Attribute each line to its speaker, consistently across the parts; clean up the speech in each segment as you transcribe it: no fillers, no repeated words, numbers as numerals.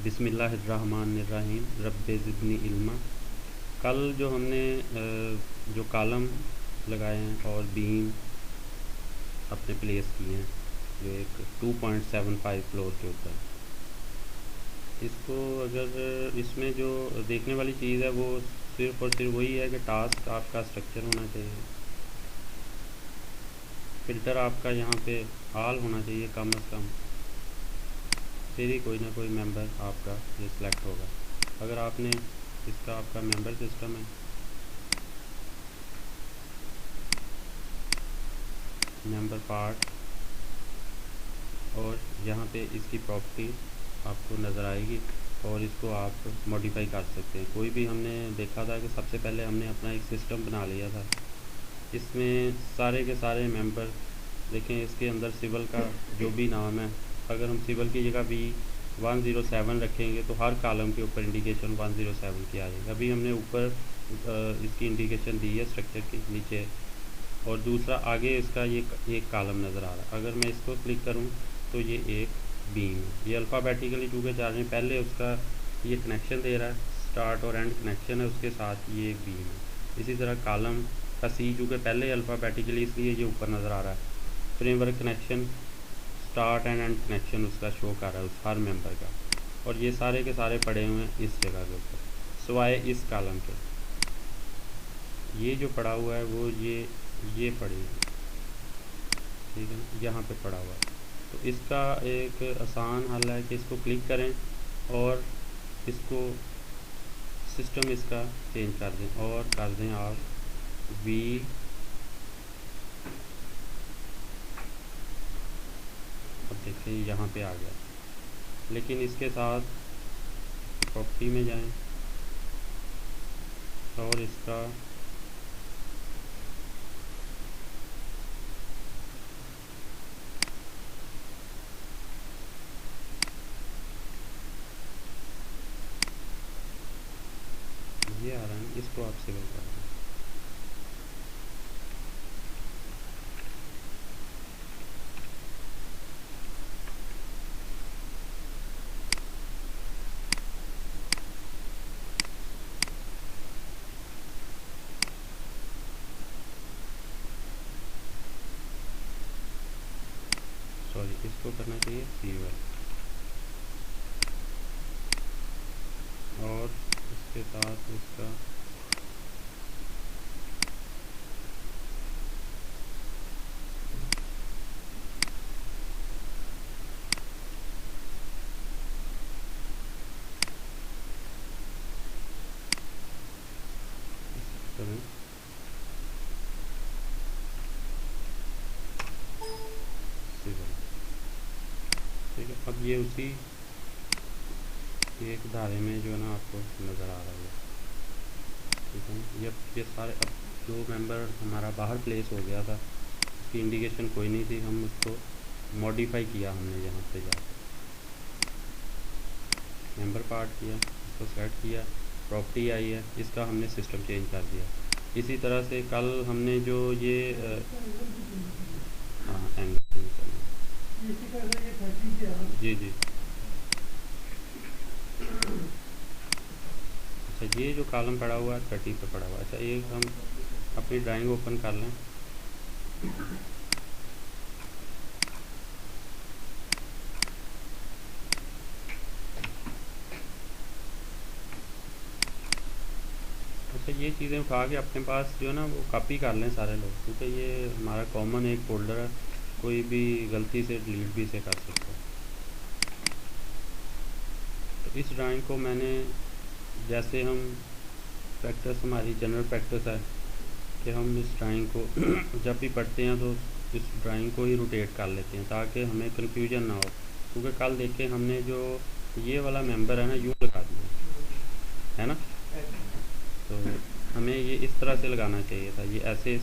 Speaker 1: बिस्मिल्लाहिर्रहमानिर्रहीम रब्बे ज़िदनी इल्मा। कल जो हमने जो कॉलम लगाए हैं और बीम अपने प्लेस किए हैं जो एक 2.75 फ्लोर के ऊपर, इसको अगर इसमें जो देखने वाली चीज़ है वो सिर्फ़ और सिर्फ वही है कि टास्क आपका स्ट्रक्चर होना चाहिए, फ़िल्टर आपका यहाँ पे ऑल होना चाहिए कम से कम, फिर ही कोई ना कोई मेंबर आपका ये सिलेक्ट होगा। अगर आपने इसका आपका मेंबर सिस्टम है, मेंबर पार्ट, और यहाँ पे इसकी प्रॉपर्टी आपको नज़र आएगी और इसको आप मॉडिफाई कर सकते हैं। कोई भी हमने देखा था कि सबसे पहले हमने अपना एक सिस्टम बना लिया था, इसमें सारे के सारे मेंबर देखें, इसके अंदर सिविल का जो भी नाम है, अगर हम सिविल की जगह भी 107 रखेंगे तो हर कॉलम के ऊपर इंडिकेशन 107 की आ जाएगी। अभी हमने ऊपर इसकी इंडिकेशन दी है स्ट्रक्चर के नीचे, और दूसरा आगे इसका ये एक कॉलम नज़र आ रहा है। अगर मैं इसको क्लिक करूँ तो ये एक बीम है, ये अल्फ़ाबेटिकली चूँकि जा रहे हैं, पहले उसका ये कनेक्शन दे रहा है, स्टार्ट और एंड कनेक्शन है, उसके साथ ये एक बीम है। इसी तरह कॉलम का सी चूँकि पहले अल्फ़ाबेटिकली इसलिए ये ऊपर नज़र आ रहा है। Framework connection, start and and connection उसका शो कर रहा है उस हर मेंबर का, और ये सारे के सारे पड़े हुए हैं इस जगह के ऊपर, सिवाय इस कॉलम के। ये जो पड़ा हुआ है वो ये पड़ी हुई, ठीक है ना, यहाँ पे पड़ा हुआ है। तो इसका एक आसान हल है कि इसको क्लिक करें और इसको सिस्टम इसका चेंज कर दें और कर दें आप वी, अब देखिए यहाँ पे आ गया, लेकिन इसके साथ प्रॉपर्टी में जाएं और इसका ये आ रहा है, इसको आप सिविल कर दें। सॉरी, इसको करना चाहिए सिविल, और इसके साथ इसका करें सिविल, ठीक है। अब ये उसी एक धारे में जो है ना आपको नज़र आ रहा है, ठीक है ना। ये सारे अब जो मेंबर हमारा बाहर प्लेस हो गया था, उसकी इंडिकेशन कोई नहीं थी, हम उसको मॉडिफाई किया हमने यहाँ पे जाकर मेंबर पार्ट किया, इसको सेलेक्ट किया, प्रॉपर्टी आई है, इसका हमने सिस्टम चेंज कर दिया। इसी तरह से कल हमने जो ये हाँ एंगल चेंज करना, जी जी। अच्छा, ये जो कॉलम पड़ा हुआ है 30 पे पड़ा हुआ है। अच्छा, एक हम अपनी ड्राइंग ओपन कर लें, अच्छा ये चीज़ें उठा के अपने पास जो है ना वो कॉपी कर लें सारे लोग, क्योंकि ये हमारा कॉमन एक फोल्डर है, कोई भी गलती से डिलीट भी इसे कर सकता है। तो इस ड्राइंग को मैंने, जैसे हम प्रैक्टिस, हमारी जनरल प्रैक्टिस है कि हम इस ड्राइंग को जब भी पढ़ते हैं तो इस ड्राइंग को ही रोटेट कर लेते हैं ताकि हमें कन्फ्यूजन ना हो, क्योंकि कल देखें हमने जो ये वाला मेंबर है ना यूँ लगा दिया है ना, तो हमें ये इस तरह से लगाना चाहिए था, ये ऐसे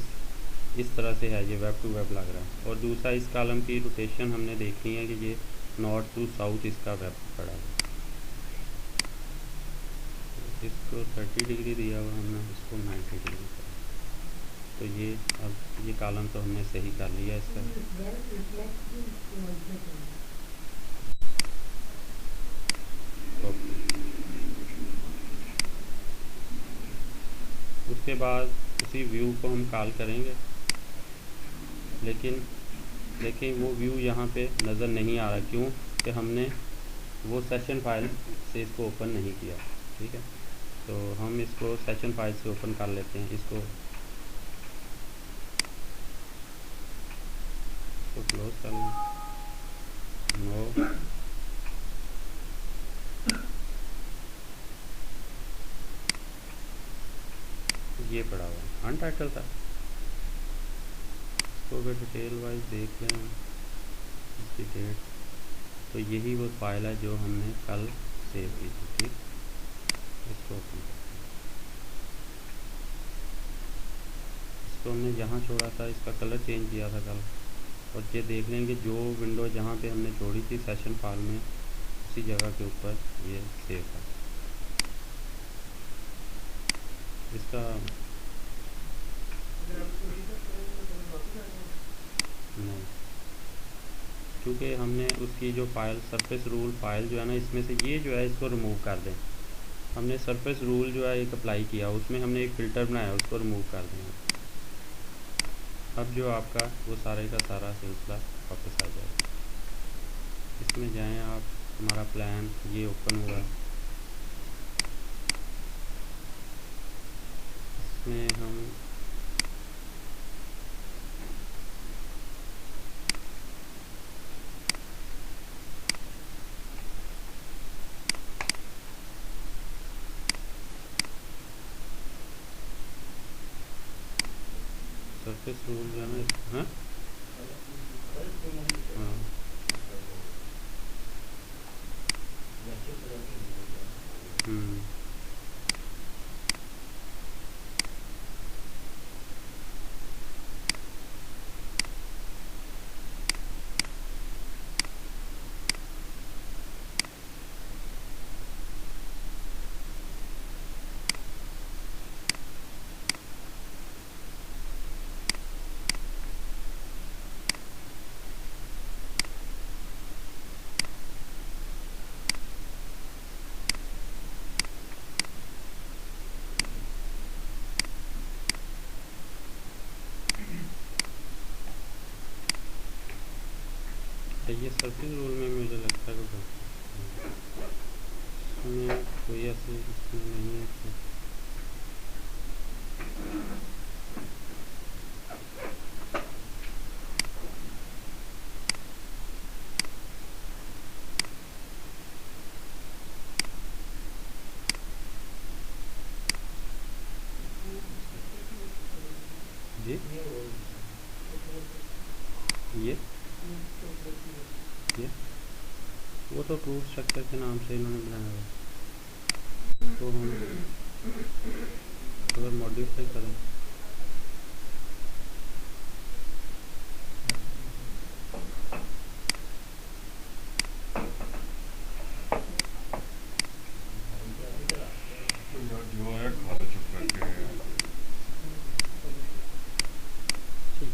Speaker 1: इस तरह से है, ये वेब टू वेब लग रहा है। और दूसरा इस कॉलम की रोटेशन हमने देखनी है कि ये नॉर्थ टू साउथ इसका वेब पड़ा है, इसको 30 डिग्री दिया हुआ हमने, इसको 90 डिग्री कर, तो ये अब ये कॉलम तो हमने सही कर लिया इसका। उसके बाद उसी व्यू को हम कॉल करेंगे, लेकिन वो व्यू यहाँ पे नज़र नहीं आ रहा, क्यों कि हमने वो सेशन फाइल से इसको ओपन नहीं किया। ठीक है, तो हम इसको सेशन फाइल से ओपन कर लेते हैं। इसको क्लोज कर लें। नो, ये पड़ा हुआ अनटाइटल था। इसको अगर डिटेल वाइज देख लें, इसकी डेट, तो यही वो फाइल है जो हमने कल सेव की थी। ठीक, इसको ओपन करते हैं। इसको हमने जहाँ छोड़ा था इसका कलर चेंज किया था कल, और ये देख लेंगे जो विंडो जहाँ पे हमने छोड़ी थी सेशन फाइल में, उसी जगह के ऊपर ये सेव था। इसका नहीं, क्योंकि हमने उसकी जो फाइल सरफेस रूल फाइल जो है ना, इसमें से ये जो है इसको रिमूव कर दें। हमने सरफेस रूल जो है एक अप्लाई किया, उसमें हमने एक फ़िल्टर बनाया, उसको रिमूव कर दें। अब जो आपका वो सारे का सारा सिलसिला वापस आ जाएगा। इसमें जाएं आप, हमारा प्लान ये ओपन हुआ, इसमें हम सरफेस रूल जो है ना, हाँ हाँ, ये सरफेस रूल में मुझे लगता है कि इसमें कोई ऐसी इसमें नहीं है कि जी ये वो तो प्रूफ स्ट्रक्चर के नाम से इन्होंने बनाया हुआ, तो हम अगर मॉडिफाई करें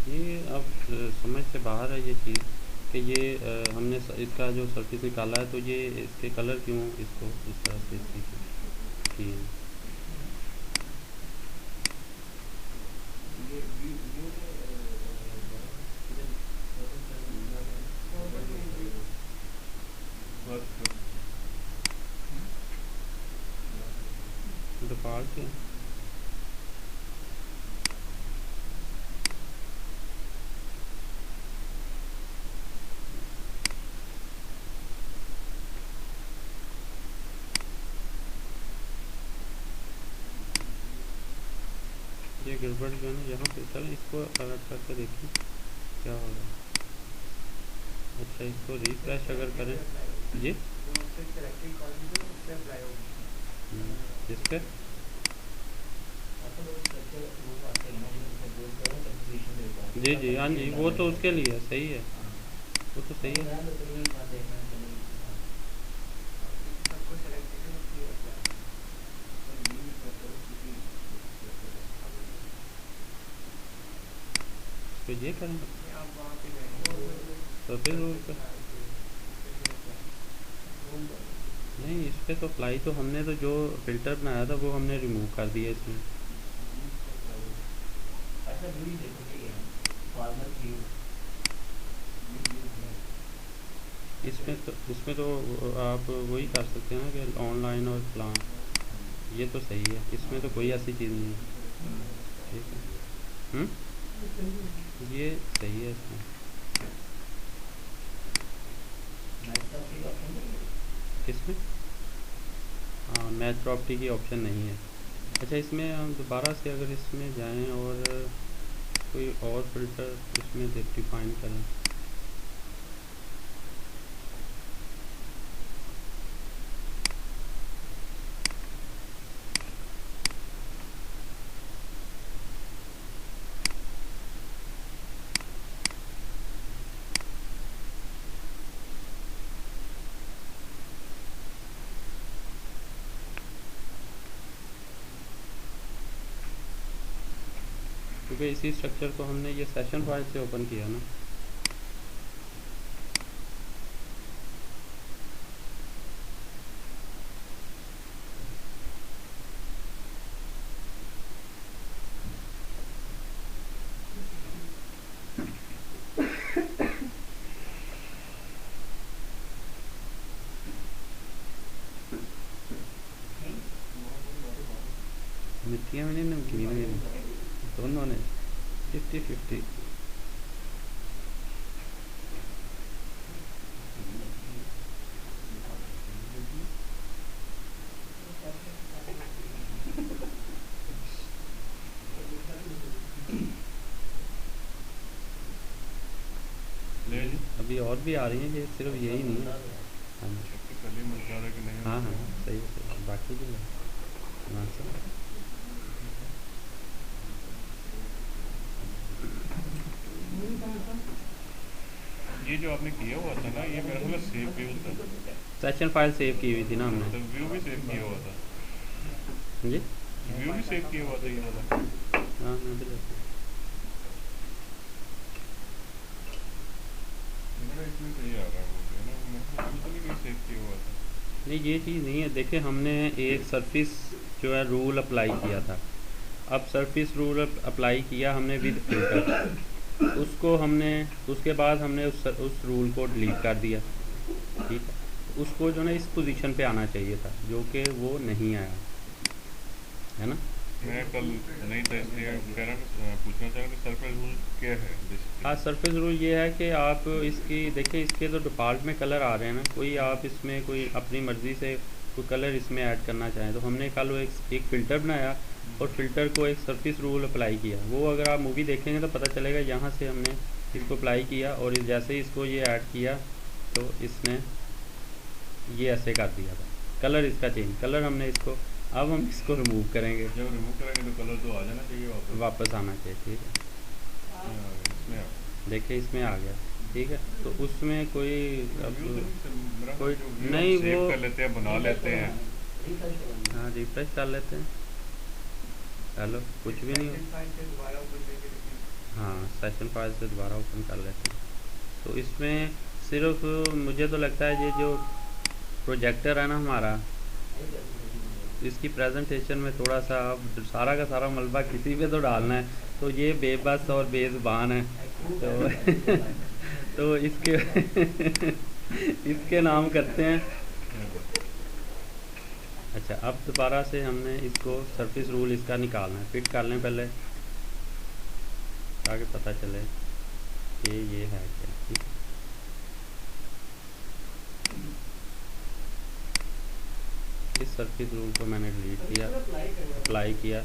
Speaker 1: ये अब समझ से बाहर है ये चीज़ कि ये हमने इसका जो सरफेस निकाला है, तो ये इसके कलर क्यों इसको इस तरह से इसकी की डिफ़ॉल्ट है। ये गड़बड़ जो है ना यहाँ पे, चलें इसको अलर्ट करके देखिए क्या होगा। अच्छा, इसको रिफ्रेश अगर करें जी, इस पर जी जी, हाँ जी, वो तो उसके लिए है, सही है, वो तो सही है। तो ये करें तो फिर रूल पे नहीं, इस पर तो अप्लाई, तो हमने तो जो फ़िल्टर बनाया था वो हमने रिमूव कर दिया इसमें। इसमें तो आप वही कर सकते हैं ना कि ऑनलाइन और प्लान, ये तो सही है, इसमें तो कोई ऐसी चीज़ नहीं है। ठीक है। ये सही है इसमें। किसमें? हाँ, मैच प्रॉपर्टी की ऑप्शन नहीं है। अच्छा, इसमें हम दोबारा से अगर इसमें जाएं और कोई और फिल्टर इसमें डिफाइन करें, क्योंकि इसी स्ट्रक्चर को हमने ये सेशन फाइल से ओपन किया ना। मिट्टियाँ भी नहीं, नमकीन भी नहीं, दोनों ने 50-50। अभी और भी आ रही हैं, ये सिर्फ यही नहीं है। हाँ हाँ, सही है, बाकी भी हाँ सर।
Speaker 2: ये जो आपने किया हुआ था ना, ये मेरा ख्याल सेव व्यू था।
Speaker 1: सेशन फाइल सेव की हुई थी ना हमने।
Speaker 2: तो व्यू भी सेव किया हुआ था
Speaker 1: जी,
Speaker 2: व्यू भी सेव किया हुआ था ये वाला।
Speaker 1: हाँ मैं भी लेता हूँ।
Speaker 2: मेरा इसमें सही आ रहा है मुझे ना, मैं तो नहीं कहीं सेव किया हुआ था।
Speaker 1: नहीं, ये चीज़ नहीं है। देखिए, हमने एक सरफेस जो है रूल अप्लाई किया था। अब सरफेस रूल अप्लाई किया हमने विद फिल्टर, उसको हमने उसके बाद हमने उस रूल को डिलीट कर दिया। ठीक है, उसको जो ना इस पोजीशन पे आना चाहिए था, जो कि वो नहीं आया, है ना।
Speaker 2: मैं कल नहीं था इसलिए पूछना चाह रहा कि सरफेस रूल क्या है बेसिकली।
Speaker 1: हाँ, सरफेस रूल ये है कि आप इसकी देखिए, इसके तो डिफ़ॉल्ट में कलर आ रहे हैं ना, कोई आप इसमें कोई अपनी मर्ज़ी से कोई कलर इसमें ऐड करना चाहें तो हमने कल वो एक फ़िल्टर बनाया और फिल्टर को एक सरफेस रूल अप्लाई किया। वो अगर आप मूवी देखेंगे तो पता चलेगा, यहाँ से हमने इसको अप्लाई किया और जैसे ही इसको ये ऐड किया तो इसने ये ऐसे कर दिया था। कलर इसका चेंज, कलर हमने इसको, अब हम इसको रिमूव करेंगे।
Speaker 2: जब रिमूव करेंगे तो कलर तो आ जाना चाहिए
Speaker 1: वापस आना चाहिए। ठीक है,
Speaker 2: इसमें
Speaker 1: देखिए इसमें आ गया। ठीक है, तो उसमें कोई अब कोई
Speaker 2: नहीं,
Speaker 1: नहीं,
Speaker 2: सेव
Speaker 1: वो
Speaker 2: कर लेते हैं, बना लेते हैं।
Speaker 1: हाँ, रिफ्रेश कर लेते हैं। हेलो, कुछ भी नहीं। हाँ, सेशन फाइल से दोबारा ओपन कर लेते हैं। तो इसमें सिर्फ मुझे तो लगता है ये जो प्रोजेक्टर है ना हमारा, इसकी प्रेजेंटेशन में थोड़ा सा अब सारा का सारा मलबा किसी पे तो डालना है, तो ये बेबस और बेज़ुबान है, तो तो इसके इसके नाम करते हैं। अच्छा, अब दोबारा से हमने इसको सरफेस रूल इसका निकालना है, फिट कर लें पहले ताकि पता चले कि ये है क्या। ठीक, इस सरफेस रूल को मैंने डिलीट किया, अप्लाई किया,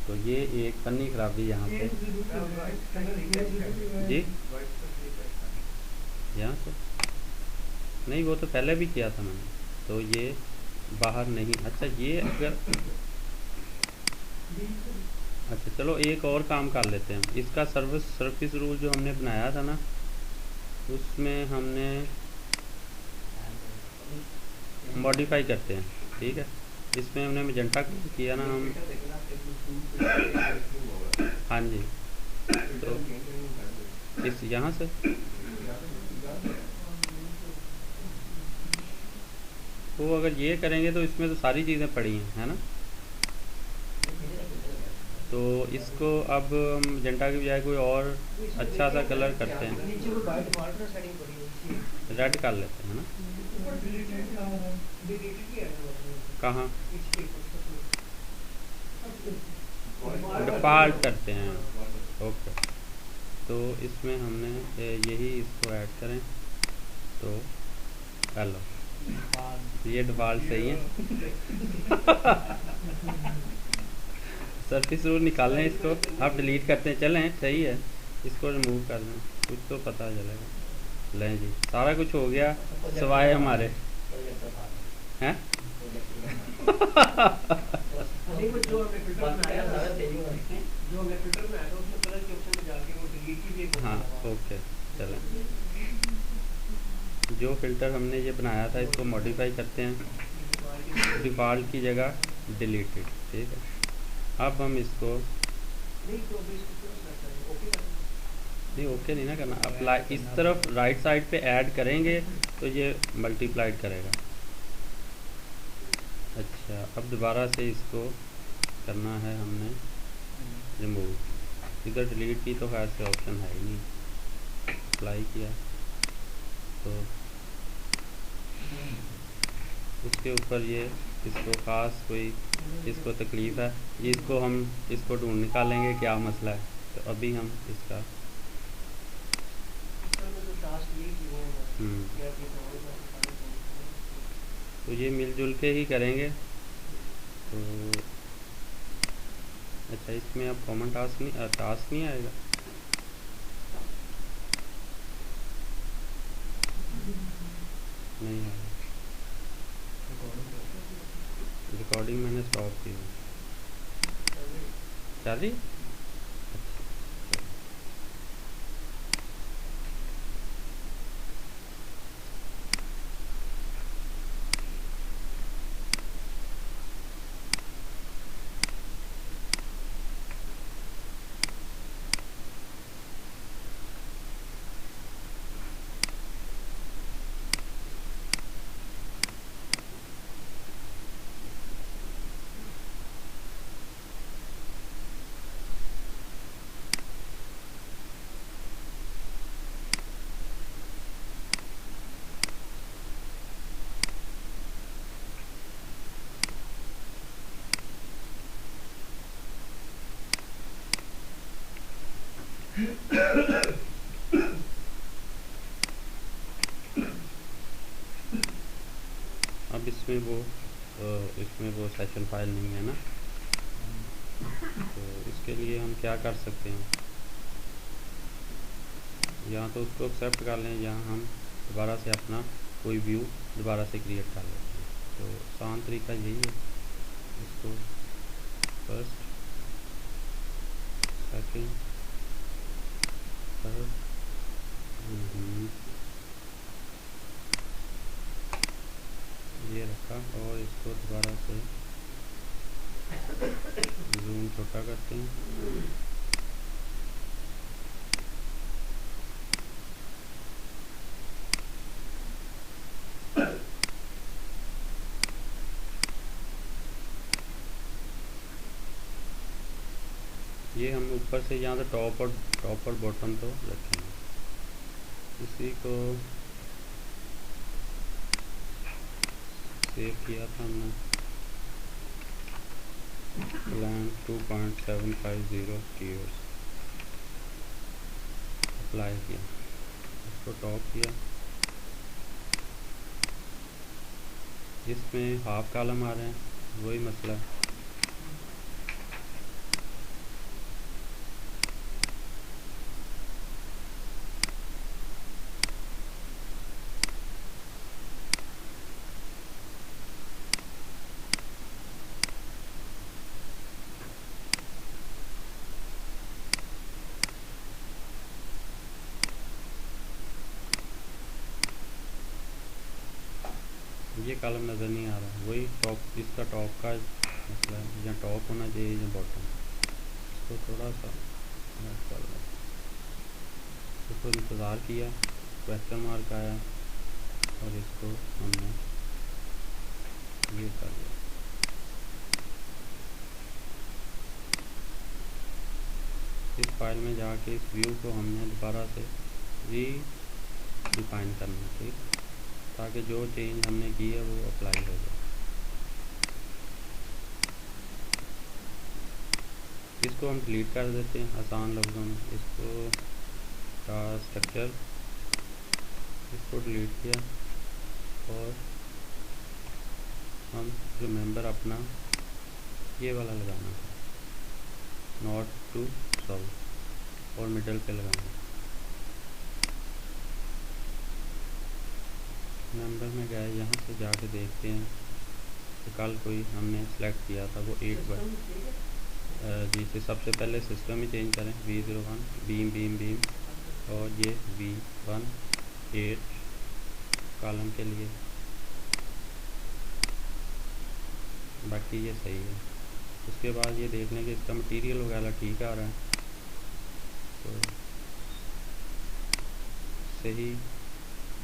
Speaker 1: तो ये एक फनी खराबी यहाँ पे जी, यहाँ से नहीं, वो तो पहले भी किया था मैंने, तो ये बाहर नहीं। अच्छा, ये अगर अच्छा चलो एक और काम कर लेते हैं, इसका सरफेस रूल जो हमने बनाया था ना, उसमें हमने मॉडिफाई करते हैं। ठीक है, इसमें हमने मैजेंटा किया ना हम, हाँ जी, तो इस यहाँ से तो अगर ये करेंगे तो इसमें तो सारी चीज़ें पड़ी हैं, है ना। तो इसको अब हम जेंटा की बजाय कोई और अच्छा सा कलर करते हैं, रेड कर लेते हैं ना। कहाँ डिफ़ॉल्ट करते हैं, ओके। तो इसमें हमने यही इसको ऐड करें, तो हेलो, ये डिफ़ॉल्ट सही है। सरफेस रूल निकाल लें इसको, आप डिलीट करते हैं, चलें सही है, इसको रिमूव कर दें, कुछ तो पता चलेगा। लें जी, सारा कुछ हो गया सिवाय हमारे हैं। हाँ ओके, चलें। जो फ़िल्टर हमने ये बनाया था इसको मॉडिफाई करते हैं, डिफ़ॉल्ट की जगह डिलीटेड, ठीक है। अब हम इसको नहीं, ओके नहीं ना करना, अप्लाई इस तरफ राइट साइड पे ऐड करेंगे तो ये मल्टीप्लाइड करेगा। अच्छा, अब दोबारा से इसको करना है हमने रिमूव, इधर डिलीट की तो खैर से ऑप्शन है ही नहीं, अप्लाई किया तो उसके ऊपर ये इसको ख़ास कोई इसको तकलीफ़ है, ये इसको हम इसको ढूंढ निकालेंगे क्या मसला है। तो अभी हम इसका तो ये मिलजुल के ही करेंगे। तो अच्छा, इसमें अब कॉमन टास्क नहीं आएगा। नहीं आएगा, रिकॉर्डिंग मैंने स्टॉप की है, चल रही। अब इसमें वो सेशन फाइल नहीं है ना, तो इसके लिए हम क्या कर सकते हैं, यहाँ तो उसको एक्सेप्ट कर लें, यहाँ हम दोबारा से अपना कोई व्यू दोबारा से क्रिएट कर लेते हैं। तो आसान तरीका यही है, इसको फर्स्ट सेकंड थर्ड ये रखा और इसको दोबारा से जूम छोटा करते हैं। ये हम ऊपर से यहाँ से टॉप और बॉटम तो रखेंगे। इसी को सेव किया था हमने, प्लान 2.750 कीवर्ड्स अप्लाई किया, इसको टॉप किया, इसमें हाफ कॉलम आ रहे हैं, वही मसला है। ये कॉलम नज़र नहीं आ रहा, वही टॉप, इसका टॉप का मसला है, या टॉप होना चाहिए या बॉटम। इसको थोड़ा सा ऐड कर लो, इसको इंतज़ार किया, क्वेश्चन मार्क आया और इसको हमने ये कर लिया। फाइल में जाके इस व्यू को हमने दोबारा से डिफाइन करना है, ठीक, ताकि जो चेंज हमने की है वो अप्लाई हो जाए। इसको हम डिलीट कर देते हैं आसान लफ्ज़ों में। इसको का स्ट्रक्चर इसको डिलीट किया और हम जो मेंबर अपना ये वाला लगाना था, नॉट टू सॉल्व, और मिडल पे लगाना। मेंबर में गए, यहाँ से जाके देखते हैं कि कल कोई हमने सेलेक्ट किया था वो 8 बार जी से सबसे पहले सिस्टम ही चेंज करें, V01 बीम बीम बीम, और ये V1 8 कॉलम के लिए, बाकी ये सही है। उसके बाद ये देख लें कि इसका मटेरियल वगैरह ठीक आ रहा है, तो सही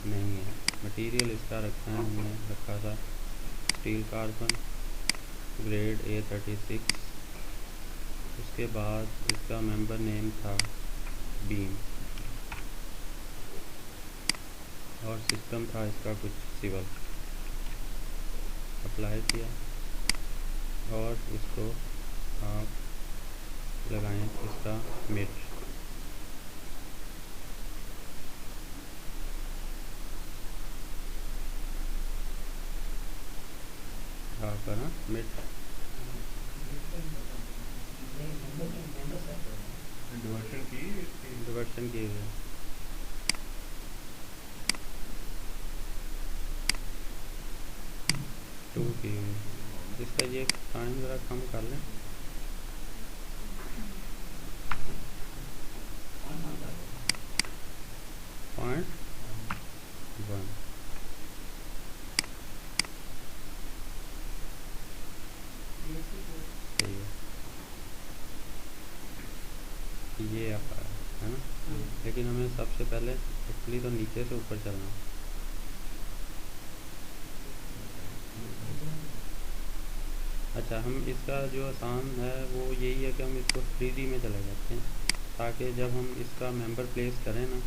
Speaker 1: नहीं है। मटेरियल इसका रखा है, हमने रखा था स्टील कार्बन ग्रेड A36। उसके बाद इसका मेंबर नेम था बीम, और सिस्टम था इसका कुछ सिविल। अप्लाई किया और इसको आप लगाएं इसका मिड, आपका ना मिड डिवर्शन किए हुए। टू की इसका ये टाइम ज़रा कम कर लें। .1 सही है, ये आता है ना। लेकिन हमें सबसे पहले एक्चुअली तो नीचे से ऊपर चलना है। अच्छा, हम इसका जो आसान है वो यही है कि हम इसको 3D में चले जाते हैं, ताकि जब हम इसका मेंबर प्लेस करें ना,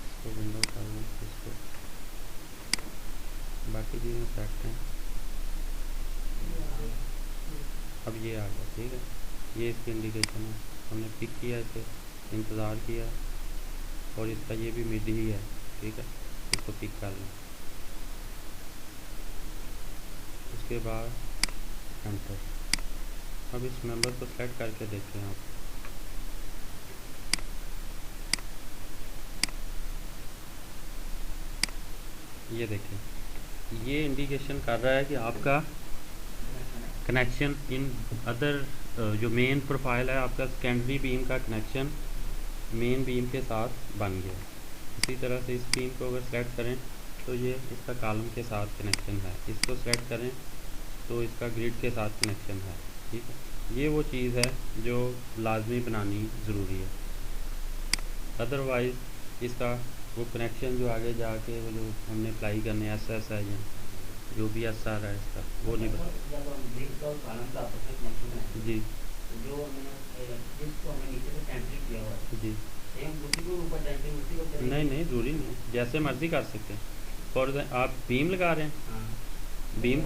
Speaker 1: इसको विंडो कर लें, इसको बाकी चीज़ें सेट हैं। अब ये आ गया, ठीक है, ये इसकी इंडिकेशन है। हमने पिक किया इसे, इंतज़ार किया, और इसका ये भी मिड ही है, ठीक है, इसको पिक कर लें। उसके बाद एंटर। अब इस मेंबर को सेलेक्ट करके देखें आप, ये देखें, ये इंडिकेशन कर रहा है कि आपका कनेक्शन इन अदर जो मेन प्रोफाइल है आपका सेकेंडरी बीम का कनेक्शन मेन बीम के साथ बन गया। इसी तरह से इस बीम को अगर सेलेक्ट करें तो ये इसका कॉलम के साथ कनेक्शन है, इसको सेलेक्ट करें तो इसका ग्रिड के साथ कनेक्शन है, ठीक है। ये वो चीज़ है जो लाजमी बनानी ज़रूरी है, अदरवाइज़ इसका वो कनेक्शन जो आगे जाके वो जो हमने अप्लाई करने SS है या जो भी एस आ रहा है इसका वो नहीं बता। जी जी नहीं ज़रूरी नहीं, जैसे मर्ज़ी कर सकते हैं। फॉर आप बीम लगा रहे हैं, बीम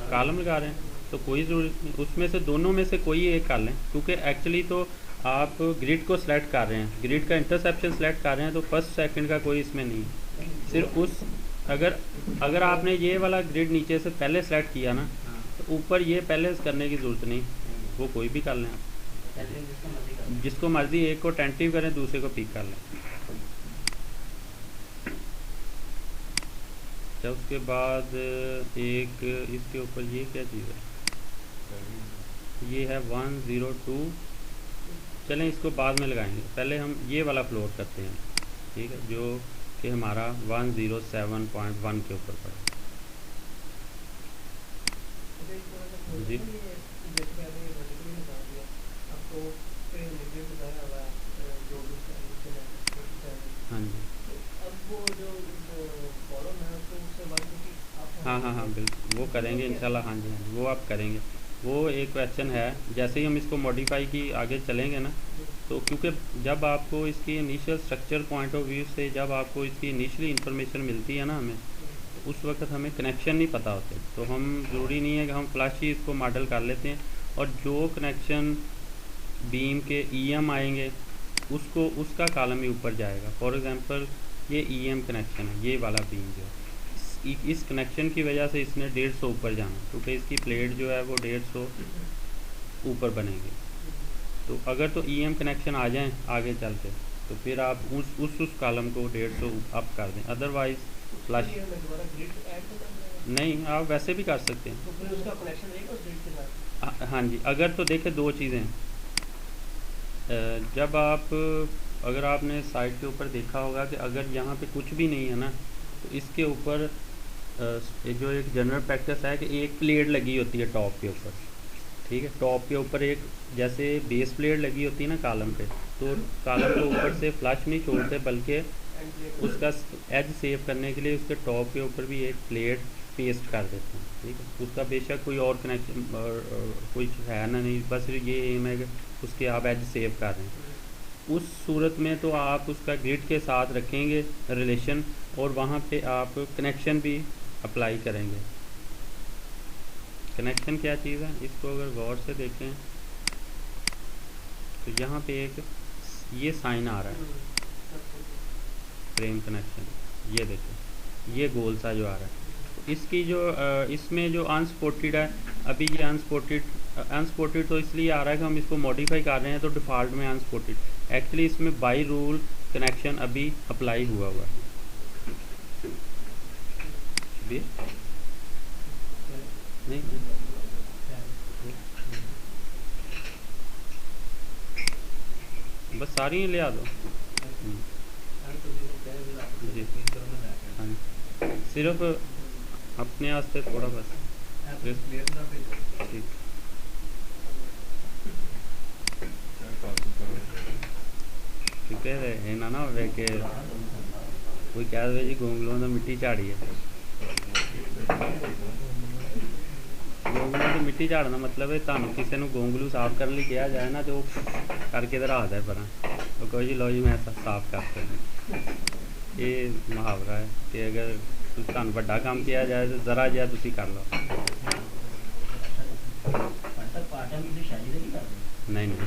Speaker 1: कॉलम लगा रहे हैं, तो कोई ज़रूरत नहीं, उसमें से दोनों में से कोई एक कर लें, क्योंकि एक्चुअली तो आप ग्रिड को सिलेक्ट कर रहे हैं, ग्रिड का इंटरसेप्शन सिलेक्ट कर रहे हैं, तो फर्स्ट सेकंड का कोई इसमें नहीं है। सिर्फ उस अगर आपने ये वाला ग्रिड नीचे से पहले सेलेक्ट किया ना, तो ऊपर ये पहले करने की ज़रूरत नहीं, वो कोई भी कर लें आप, जिसको मर्ज़ी एक को टेंटिव करें, दूसरे को पिक कर लें। अच्छा, उसके बाद एक इसके ऊपर ये क्या चीज़ है, ये है 102। चलें इसको बाद में लगाएंगे, पहले हम ये वाला फ्लोर करते हैं, ठीक है, जो कि हमारा 107.1 के ऊपर पड़ा। जी हाँ जी, हाँ बिल्कुल वो करेंगे इंशाल्लाह। हाँ जी, वो आप करेंगे। वो एक क्वेश्चन है। जैसे ही हम इसको मॉडिफाई की आगे चलेंगे ना, तो क्योंकि जब आपको इसकी initial structure point of view से जब आपको इसकी इनिशियली इन्फॉर्मेशन मिलती है ना हमें, तो उस वक्त हमें कनेक्शन नहीं पता होते, तो हम ज़रूरी नहीं है कि हम फ्लैश ही इसको मॉडल कर लेते हैं, और जो कनेक्शन बीम के ईएम आएंगे उसको उसका कॉलम ही ऊपर जाएगा। फॉर एग्जांपल ये ईएम कनेक्शन है, ये वाला बीम जो है, इस कनेक्शन की वजह से इसने 150 ऊपर जाना, क्योंकि इसकी प्लेट जो है वो 150 ऊपर बनेगी। तो अगर तो ईएम कनेक्शन आ जाएं आगे चल के, तो फिर आप उस कॉलम को 150 अप कर दें, अदरवाइज फ्लश नहीं, आप वैसे भी कर सकते हैं।
Speaker 3: तो फिर उसका कनेक्शन रहेगा उस ग्रिड के साथ?
Speaker 1: हाँ जी, अगर तो देखें दो चीज़ें, जब आप अगर आपने साइड के ऊपर देखा होगा कि अगर यहाँ पे कुछ भी नहीं है ना, तो इसके ऊपर जो एक जनरल प्रैक्टिस है कि एक प्लेट लगी होती है टॉप के ऊपर, ठीक है, टॉप के ऊपर एक जैसे बेस प्लेट लगी होती है ना कॉलम पे, तो कॉलम को ऊपर से फ्लश नहीं छोड़ते, बल्कि उसका एज सेव करने के लिए उसके टॉप के ऊपर भी एक प्लेट पेस्ट कर देते हैं, ठीक है। उसका बेशक कोई और कनेक्शन कुछ है ना, नहीं, बस ये एम है कि उसके आप एज सेव कर रहे हैं। उस सूरत में तो आप उसका ग्रिड के साथ रखेंगे रिलेशन, और वहाँ पे आप कनेक्शन भी अप्लाई करेंगे। कनेक्शन क्या चीज़ है, इसको अगर गौर से देखें तो यहाँ पे एक ये साइन आ रहा है, फ्रेम कनेक्शन, ये देखो ये गोल सा जो आ रहा है, तो इसकी जो इसमें जो अनसपोर्टेड है, अभी ये अनसपोर्टेड तो इसलिए आ रहा है कि हम इसको मॉडिफाई कर रहे हैं, तो डिफ़ॉल्ट में अनसपोर्टेड, एक्चुअली इसमें बाई रूल कनेक्शन अभी अप्लाई हुआ हुआ है। नहीं बस सारी ले आ दो जी। हाँ, सिर्फ अपने वास्ते थोड़ा बस ठीक। ठीक है ना हो कि कोई कह दे जी गोंगलों तो मिट्टी झाड़ी है, गोंगलों तो मिट्टी झाड़ना मतलब है तुम किसी को गोंगलू साफ करने लिए कहा जाए ना, तो करके तो रखता है पर तो कोई जी लो जी मैं साफ करते हैं। ये मुहावरा है कि अगर तुम बड़ा काम किया जाए तो ज़रा जहा तुम कर लो। नहीं नहीं